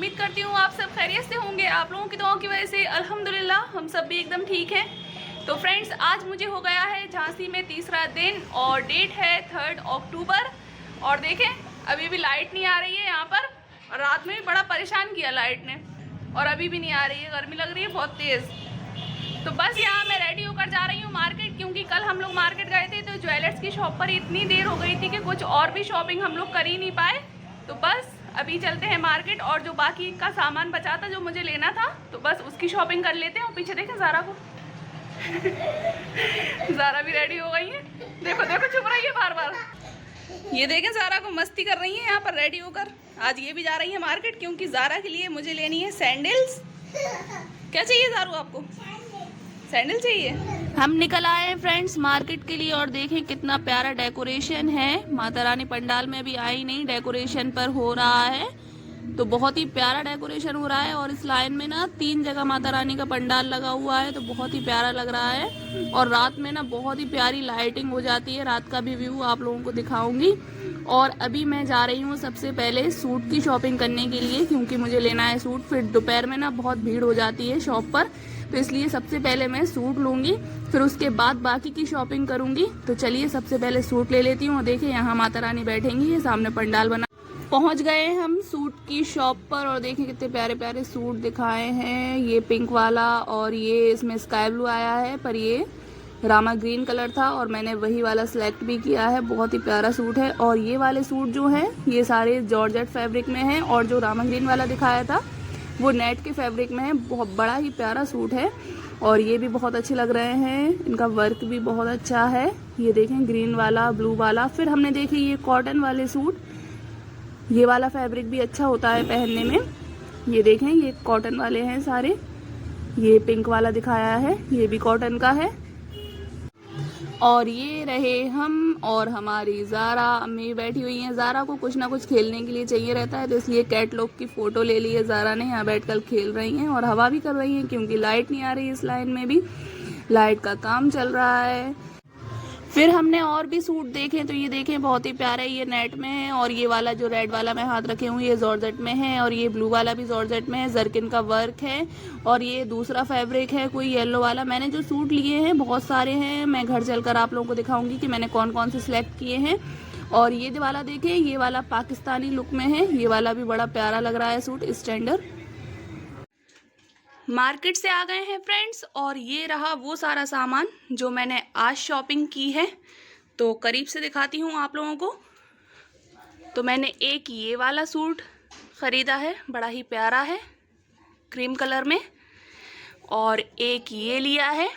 उम्मीद करती हूँ आप सब खैरियत से होंगे। आप लोगों की दुआओं की वजह से अल्हम्दुलिल्लाह हम सब भी एकदम ठीक हैं। तो फ्रेंड्स, आज मुझे हो गया है झांसी में तीसरा दिन और डेट है 3 अक्टूबर। और देखें, अभी भी लाइट नहीं आ रही है यहाँ पर, और रात में भी बड़ा परेशान किया लाइट ने, और अभी भी नहीं आ रही है। गर्मी लग रही है बहुत तेज़। तो बस यहाँ मैं रेडी होकर जा रही हूँ मार्केट, क्योंकि कल हम लोग मार्केट गए थे तो ज्वेलर्स की शॉप पर इतनी देर हो गई थी कि कुछ और भी शॉपिंग हम लोग कर ही नहीं पाए। तो बस अभी चलते हैं मार्केट, और जो बाकी का सामान बचा था जो मुझे लेना था, तो बस उसकी शॉपिंग कर लेते हैं। और पीछे देखें ज़ारा को ज़ारा भी रेडी हो गई है। देखो देखो, चुप रही है बार बार। ये देखें, ज़ारा को मस्ती कर रही है यहाँ पर रेडी होकर। आज ये भी जा रही है मार्केट, क्योंकि ज़ारा के लिए मुझे लेनी है सैंडल्स। क्या चाहिए ज़ारू आपको? सैंडल चाहिए। हम निकल आए हैं फ्रेंड्स मार्केट के लिए, और देखें कितना प्यारा डेकोरेशन है। माता रानी पंडाल में भी आई नहीं, डेकोरेशन पर हो रहा है। तो बहुत ही प्यारा डेकोरेशन हो रहा है, और इस लाइन में ना 3 जगह माता रानी का पंडाल लगा हुआ है, तो बहुत ही प्यारा लग रहा है। और रात में ना बहुत ही प्यारी लाइटिंग हो जाती है। रात का भी व्यू आप लोगों को दिखाऊंगी। और अभी मैं जा रही हूँ सबसे पहले सूट की शॉपिंग करने के लिए, क्योंकि मुझे लेना है सूट। फिर दोपहर में ना बहुत भीड़ हो जाती है शॉप पर, तो इसलिए सबसे पहले मैं सूट लूँगी, फिर उसके बाद बाकी की शॉपिंग करूँगी। तो चलिए सबसे पहले सूट ले लेती हूँ। और देखिए यहाँ माता रानी बैठेंगी, ये सामने पंडाल बना। पहुँच गए हम सूट की शॉप पर, और देखिए कितने प्यारे प्यारे सूट दिखाए हैं। ये पिंक वाला, और ये इसमें स्काई ब्लू आया है, पर ये रामा ग्रीन कलर था, और मैंने वही वाला सिलेक्ट भी किया है। बहुत ही प्यारा सूट है। और ये वाले सूट जो हैं ये सारे जॉर्जेट फैब्रिक में हैं, और जो रामा ग्रीन वाला दिखाया था वो नेट के फैब्रिक में है। बहुत बड़ा ही प्यारा सूट है, और ये भी बहुत अच्छे लग रहे हैं। इनका वर्क भी बहुत अच्छा है। ये देखें, ग्रीन वाला, ब्लू वाला। फिर हमने देखे ये कॉटन वाले सूट, ये वाला फैब्रिक भी अच्छा होता है पहनने में। ये देखें, ये कॉटन वाले हैं सारे। ये पिंक वाला दिखाया है, ये भी कॉटन का है। और ये रहे हम, और हमारी ज़ारा अम्मी बैठी हुई हैं। ज़ारा को कुछ ना कुछ खेलने के लिए चाहिए रहता है, तो इसलिए कैटलॉग की फ़ोटो ले ली है ज़ारा ने। यहाँ बैठकर खेल रही हैं और हवा भी कर रही हैं, क्योंकि लाइट नहीं आ रही है। इस लाइन में भी लाइट का काम चल रहा है। फिर हमने और भी सूट देखे, तो ये देखें बहुत ही प्यारे, ये नेट में है। और ये वाला जो रेड वाला मैं हाथ रखे हूँ ये जॉर्जेट में है, और ये ब्लू वाला भी जॉर्जेट में है, जरकिन का वर्क है। और ये दूसरा फैब्रिक है कोई येलो वाला। मैंने जो सूट लिए हैं बहुत सारे हैं, मैं घर चलकर आप लोगों को दिखाऊंगी कि मैंने कौन कौन से सिलेक्ट किए हैं। और ये वाला देखें, ये वाला पाकिस्तानी लुक में है। ये वाला भी बड़ा प्यारा लग रहा है सूट, स्टैंडर्ड। मार्केट से आ गए हैं फ्रेंड्स, और ये रहा वो सारा सामान जो मैंने आज शॉपिंग की है। तो करीब से दिखाती हूँ आप लोगों को। तो मैंने एक ये वाला सूट ख़रीदा है, बड़ा ही प्यारा है, क्रीम कलर में। और एक ये लिया है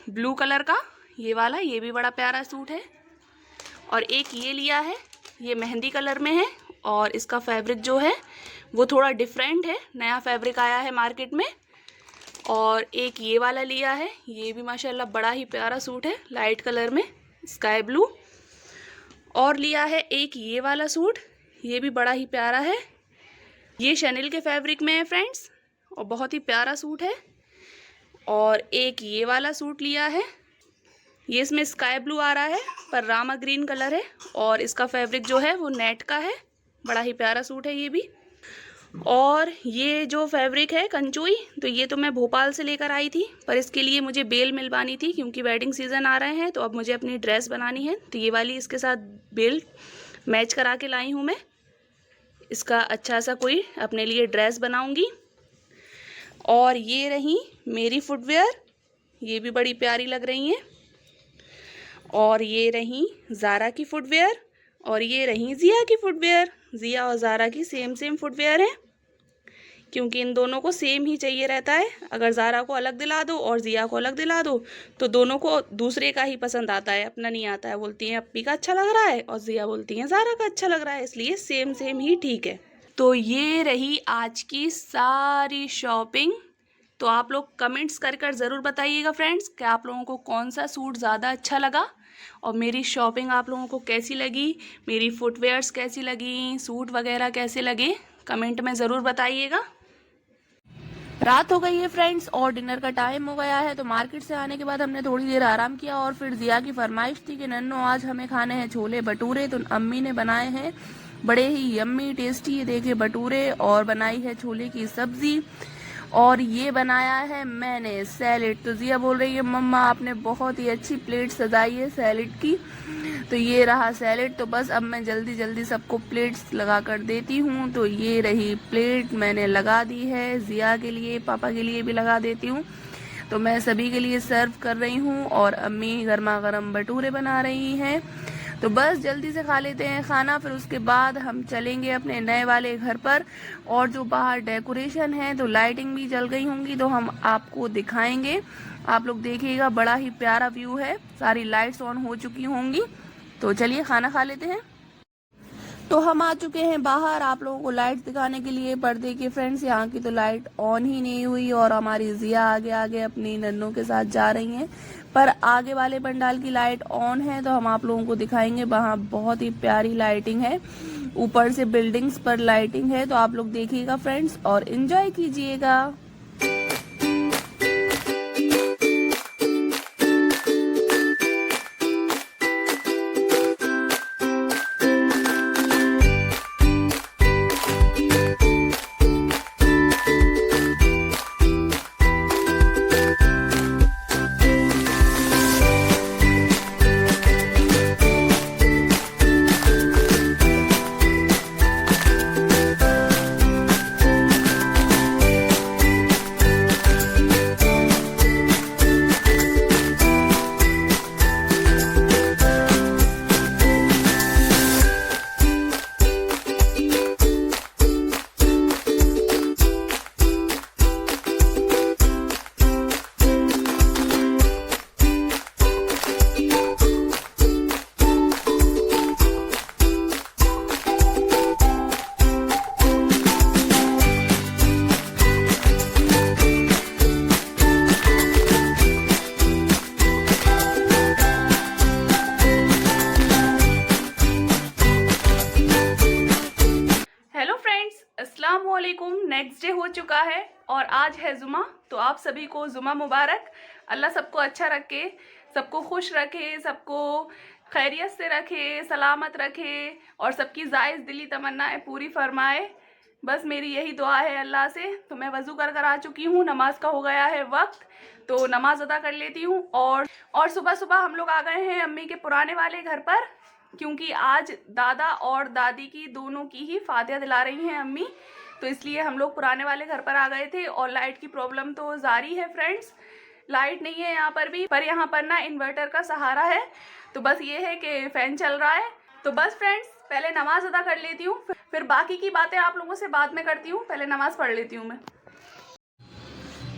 ब्लू कलर का, ये वाला, ये भी बड़ा प्यारा सूट है। और एक ये लिया है, ये मेहंदी कलर में है, और इसका फैब्रिक जो है वो थोड़ा डिफरेंट है, नया फैब्रिक आया है मार्केट में। और एक ये वाला लिया है, ये भी माशाल्लाह बड़ा ही प्यारा सूट है, लाइट कलर में, स्काई ब्लू। और लिया है एक ये वाला सूट, ये भी बड़ा ही प्यारा है, ये शैनेल के फैब्रिक में है फ्रेंड्स, और बहुत ही प्यारा सूट है। और एक ये वाला सूट लिया है, ये इसमें स्काई ब्लू आ रहा है पर रामा ग्रीन कलर है, और इसका फैब्रिक जो है वो नेट का है, बड़ा ही प्यारा सूट है ये भी। और ये जो फैब्रिक है कंचुई, तो ये तो मैं भोपाल से लेकर आई थी, पर इसके लिए मुझे बेल मिलवानी थी, क्योंकि वेडिंग सीज़न आ रहे हैं, तो अब मुझे अपनी ड्रेस बनानी है। तो ये वाली इसके साथ बेल मैच करा के लाई हूँ मैं। इसका अच्छा सा कोई अपने लिए ड्रेस बनाऊँगी। और ये रही मेरी फुटवेयर, ये भी बड़ी प्यारी लग रही हैं। और ये रही ज़ारा की फुटवेयर, और ये रही ज़िया की फुटवेयर। ज़िया और ज़ारा की सेम फुटवेयर है, क्योंकि इन दोनों को सेम ही चाहिए रहता है। अगर ज़ारा को अलग दिला दो और ज़िया को अलग दिला दो, तो दोनों को दूसरे का ही पसंद आता है, अपना नहीं आता है। बोलती हैं अप्पी का अच्छा लग रहा है, और ज़िया बोलती हैं ज़ारा का अच्छा लग रहा है, इसलिए सेम ही ठीक है। तो ये रही आज की सारी शॉपिंग। तो आप लोग कमेंट्स कर ज़रूर बताइएगा फ्रेंड्स कि आप लोगों को कौन सा सूट ज़्यादा अच्छा लगा, और मेरी शॉपिंग आप लोगों को कैसी लगी, मेरी फुटवेयर्स कैसी लगी, सूट वगैरह कैसे लगे, कमेंट में ज़रूर बताइएगा। रात हो गई है फ्रेंड्स, और डिनर का टाइम हो गया है। तो मार्केट से आने के बाद हमने थोड़ी देर आराम किया, और फिर ज़िया की फरमाइश थी कि नन्नो आज हमें खाने हैं छोले भटूरे। तो अम्मी ने बनाए हैं बड़े ही यम्मी टेस्टी। ये देखिए भटूरे, और बनाई है छोले की सब्जी, और ये बनाया है मैंने सैलेड। तो जिया बोल रही है मम्मा आपने बहुत ही अच्छी प्लेट सजाई है सैलेड की। तो ये रहा सैलेड। तो बस अब मैं जल्दी जल्दी सबको प्लेट्स लगा कर देती हूँ। तो ये रही प्लेट मैंने लगा दी है, जिया के लिए पापा के लिए भी लगा देती हूँ। तो मैं सभी के लिए सर्व कर रही हूँ, और अम्मी गर्मा गर्म भटूरे बना रही हैं। तो बस जल्दी से खा लेते हैं खाना, फिर उसके बाद हम चलेंगे अपने नए वाले घर पर। और जो बाहर डेकोरेशन है, तो लाइटिंग भी जल गई होंगी, तो हम आपको दिखाएंगे। आप लोग देखिएगा, बड़ा ही प्यारा व्यू है, सारी लाइट्स ऑन हो चुकी होंगी। तो चलिए खाना खा लेते हैं। तो हम आ चुके हैं बाहर आप लोगों को लाइट दिखाने के लिए। पर्दे के फ्रेंड्स, यहाँ की तो लाइट ऑन ही नहीं हुई, और हमारी जिया आगे आगे अपनी नन्नों के साथ जा रही हैं। पर आगे वाले पंडाल की लाइट ऑन है, तो हम आप लोगों को दिखाएंगे। वहाँ बहुत ही प्यारी लाइटिंग है, ऊपर से बिल्डिंग्स पर लाइटिंग है। तो आप लोग देखिएगा फ्रेंड्स, और एंजॉय कीजिएगा। अस्सलामुअलैकुम। नेक्स्ट डे हो चुका है और आज है जुमा। तो आप सभी को जुमा मुबारक। अल्लाह सबको अच्छा रखे, सबको खुश रखे, सबको खैरियत से रखे, सलामत रखे, और सबकी जायज़ दिली तमन्नाएं पूरी फरमाए। बस मेरी यही दुआ है अल्लाह से। तो मैं वज़ू कर आ चुकी हूँ, नमाज का हो गया है वक्त, तो नमाज अदा कर लेती हूँ। और सुबह सुबह हम लोग आ गए हैं अम्मी के पुराने वाले घर पर, क्योंकि आज दादा और दादी की दोनों की ही फातिहा दिला रही हैं अम्मी। तो इसलिए हम लोग पुराने वाले घर पर आ गए थे। और लाइट की प्रॉब्लम तो जारी है फ्रेंड्स, लाइट नहीं है यहाँ पर भी, पर यहाँ पर ना इन्वर्टर का सहारा है। तो बस ये है कि फ़ैन चल रहा है। तो बस फ्रेंड्स, पहले नमाज अदा कर लेती हूँ, फिर बाकी की बातें आप लोगों से बाद में करती हूँ। पहले नमाज पढ़ लेती हूँ मैं।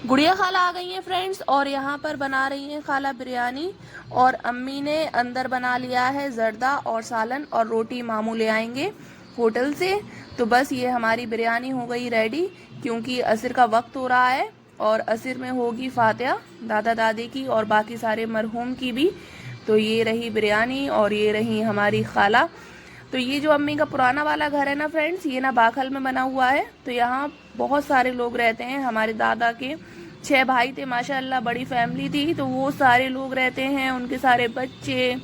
गुड़िया खाला आ गई हैं फ्रेंड्स, और यहाँ पर बना रही हैं खाला बिरयानी, और अम्मी ने अंदर बना लिया है जर्दा और सालन, और रोटी मामू ले आएंगे होटल से। तो बस ये हमारी बिरयानी हो गई रेडी, क्योंकि असर का वक्त हो रहा है, और असर में होगी फातिहा दादा दादी की और बाकी सारे मरहूम की भी। तो ये रही बिरयानी, और ये रही हमारी खाला। तो ये जो अम्मी का पुराना वाला घर है ना फ्रेंड्स, ये ना बाखल में बना हुआ है। तो यहाँ बहुत सारे लोग रहते हैं। हमारे दादा के 6 भाई थे, माशाल्लाह बड़ी फैमिली थी। तो वो सारे लोग रहते हैं, उनके सारे बच्चे,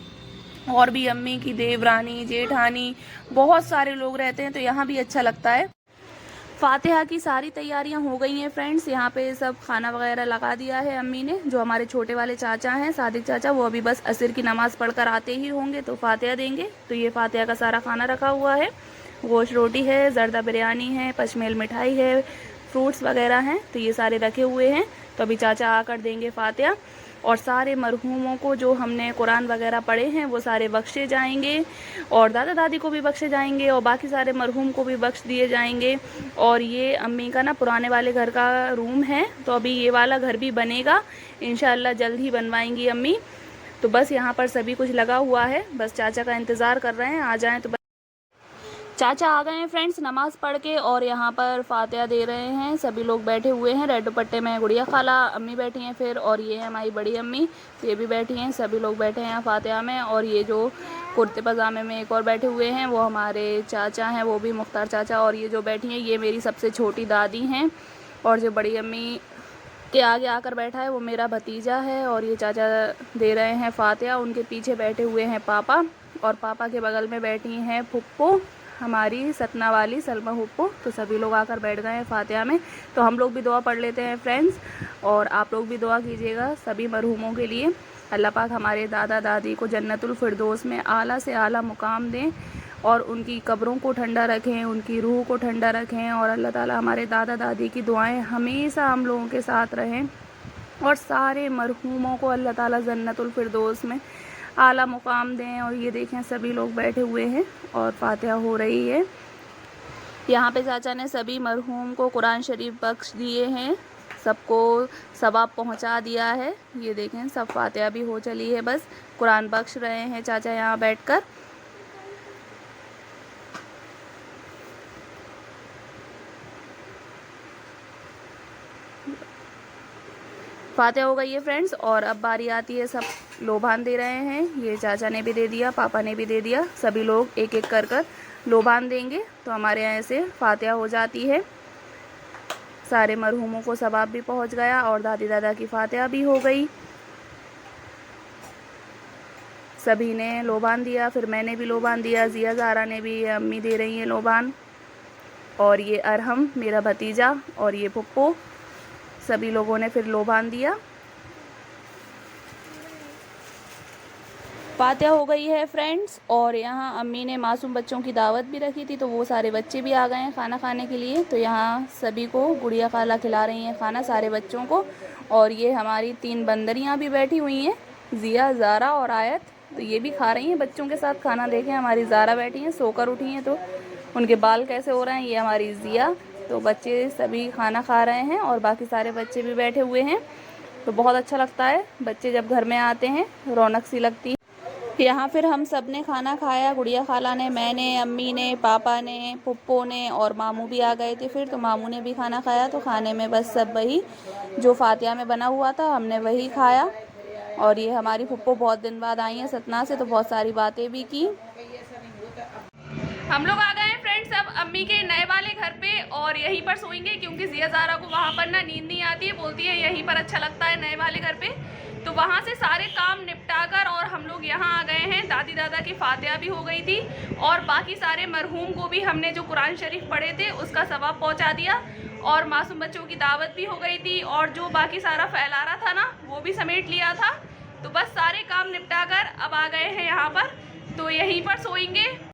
और भी अम्मी की देवरानी जेठानी, बहुत सारे लोग रहते हैं। तो यहाँ भी अच्छा लगता है। फातिहा की सारी तैयारियां हो गई हैं फ्रेंड्स। यहाँ पे सब खाना वगैरह लगा दिया है अम्मी ने। जो हमारे छोटे वाले चाचा हैं, सादिक चाचा, वो अभी बस असर की नमाज़ पढ़कर आते ही होंगे, तो फातिहा देंगे। तो ये फातिहा का सारा खाना रखा हुआ है। गोश्त रोटी है, जर्दा बिरयानी है, पचमेल मिठाई है, फ्रूट्स वगैरह हैं। तो ये सारे रखे हुए हैं। तो अभी चाचा आकर देंगे फातिहा, और सारे मरहूमों को जो हमने कुरान वगैरह पढ़े हैं वो सारे बख्शे जाएंगे, और दादा दादी को भी बख्शे जाएंगे, और बाकी सारे मरहूम को भी बख्श दिए जाएंगे। और ये अम्मी का ना पुराने वाले घर का रूम है, तो अभी ये वाला घर भी बनेगा इंशाअल्लाह, जल्द ही बनवाएंगी अम्मी। तो बस यहाँ पर सभी कुछ लगा हुआ है, बस चाचा का इंतज़ार कर रहे हैं आ जाएँ। तो चाचा आ गए हैं फ्रेंड्स नमाज़ पढ़ के, और यहाँ पर फातिहा दे रहे हैं। सभी लोग बैठे हुए हैं। रेड दुपट्टे में गुड़िया खाला अम्मी बैठी हैं फिर, और ये है हमारी बड़ी अम्मी, तो ये भी बैठी हैं। सभी लोग बैठे हैं यहाँ फातिहा में। और ये जो कुर्ते पजामे में एक और बैठे हुए हैं, वो हमारे चाचा हैं, वो भी मुख्तार चाचा। और ये जो बैठी हैं, ये मेरी सबसे छोटी दादी हैं। और जो बड़ी अम्मी के आगे आकर बैठा है, वो मेरा भतीजा है। और ये चाचा दे रहे हैं फातिहा। उनके पीछे बैठे हुए हैं पापा, और पापा के बगल में बैठी हैं फुप्पो, हमारी सतना वाली सलमा हुप्पो। तो सभी लोग आकर बैठ गए हैं फातिहा में। तो हम लोग भी दुआ पढ़ लेते हैं फ्रेंड्स, और आप लोग भी दुआ कीजिएगा सभी मरहूमों के लिए। अल्लाह पाक हमारे दादा दादी को जन्नतुल फिरदौस में आला से आला मुकाम दें और उनकी कब्रों को ठंडा रखें, उनकी रूह को ठंडा रखें, और अल्लाह ताला हमारे दादा दादी की दुआएं हमेशा हम लोगों के साथ रहें, और सारे मरहूमों को अल्लाह ताला जन्नतुल फिरदौस में आला मुकाम दें। और ये देखें सभी लोग बैठे हुए हैं और फातिहा हो रही है। यहाँ पे चाचा ने सभी मरहूम को कुरान शरीफ बख्श दिए हैं, सबको सवाब पहुँचा दिया है। ये देखें सब फातिहा भी हो चली है, बस कुरान बख्श रहे हैं चाचा यहाँ बैठकर। फातिहा हो गई है फ्रेंड्स, और अब बारी आती है सब लोबान दे रहे हैं। ये चाचा ने भी दे दिया, पापा ने भी दे दिया, सभी लोग एक एक कर कर लोबान देंगे। तो हमारे यहाँ से फातिहा हो जाती है, सारे मरहूमों को सवाब भी पहुँच गया और दादी दादा की फातिहा भी हो गई। सभी ने लोबान दिया, फिर मैंने भी लोबान दिया, जिया ज़ारा ने भी, अम्मी दे रही हैं लोबान, और ये अरहम मेरा भतीजा और ये पुप्पो, सभी लोगों ने फिर लोबान दिया। फातिहा हो गई है फ्रेंड्स, और यहाँ अम्मी ने मासूम बच्चों की दावत भी रखी थी, तो वो सारे बच्चे भी आ गए हैं खाना खाने के लिए। तो यहाँ सभी को गुड़िया खाला खिला रही हैं खाना, सारे बच्चों को। और ये हमारी 3 बंदरियाँ भी बैठी हुई हैं, जिया, ज़ारा और आयत। तो ये भी खा रही हैं बच्चों के साथ खाना। देखें हमारी ज़ारा बैठी हैं, सोकर उठी हैं, तो उनके बाल कैसे हो रहे हैं। ये हमारी जिया। तो बच्चे सभी खाना खा रहे हैं और बाकी सारे बच्चे भी बैठे हुए हैं। तो बहुत अच्छा लगता है बच्चे जब घर में आते हैं, रौनक सी लगती है। यहाँ फिर हम सब ने खाना खाया, गुड़िया खाला ने, मैंने, अम्मी ने, पापा ने, पुप्पो ने, और मामू भी आ गए थे फिर, तो मामू ने भी खाना खाया। तो खाने में बस सब वही जो फातिहा में बना हुआ था हमने वही खाया। और ये हमारी पुप्पो बहुत दिन बाद आई हैं सतना से, तो बहुत सारी बातें भी की। हम लोग आ गए हैं फ्रेंड्स अब अम्मी के नए वाले घर पे, और यहीं पर सोएंगे क्योंकि जिया ज़ारा को वहाँ पर ना नींद नहीं आती है, बोलती है यहीं पर अच्छा लगता है नए वाले घर पे। तो वहाँ से सारे काम निपटाकर और हम लोग यहाँ आ गए हैं। दादी दादा की फातिहा भी हो गई थी, और बाकी सारे मरहूम को भी हमने जो कुरान शरीफ पढ़े थे उसका सवाब पहुँचा दिया, और मासूम बच्चों की दावत भी हो गई थी, और जो बाकी सारा फैलारा था ना वो भी समेट लिया था। तो बस सारे काम निपटा कर अब आ गए हैं यहाँ पर, तो यहीं पर सोएंगे।